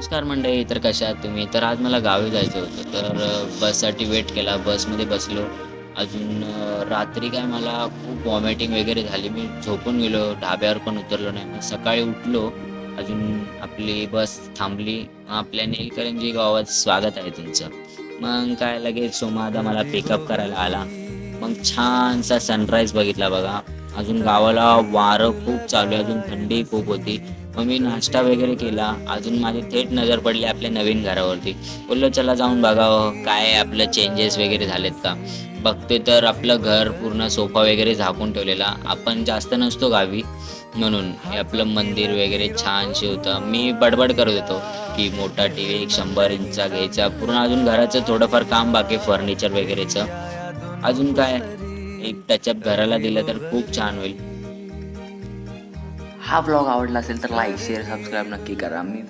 नमस्कार मंडळी. तर कशा आहात तुम्ही? तर आज मला गावी जायचं होतं. तर बससाठी वेट केला. बसमध्ये बसलो. अजून रात्री काय मला खूप व्हॉमिटिंग वगैरे झाली. मी झोपून गेलो. ढाब्यावर पण उतरलो नाही. मग सकाळी उठलो. अजून आपली बस थांबली. मग आपल्या नीलकंठी गावात स्वागत आहे तुमचं. मग काय लगेच सोमादा मला पिकअप करायला आला. मग छानसा सनराईज बघितला बघा. अजून गावाला वारं खूप चालू आहे. अजून थंडी खूप होती. मग मी नाश्ता वगैरे केला. अजून माझी थेट नजर पडली आपल्या नवीन घरावरती. बोललो चला जाऊन बघावं काय आपलं चेंजेस वगैरे झालेत का. बघतोय तर आपलं घर पूर्ण सोफा वगैरे झाकून ठेवलेला. आपण जास्त नसतो गावी म्हणून हे आपलं मंदिर वगैरे छानशी होतं. मी बडबड करत होतो की मोठा टीव्ही 100 इंचचा घ्यायचा. पूर्ण अजून घराचं थोडंफार काम बाकी फर्निचर वगैरेचं. अजून काय एक टचअप घराला दिलं तर खूप छान होईल. हा व्लॉग आवडला असेल तर लाईक शेअर सबस्क्राईब नक्की करा. मी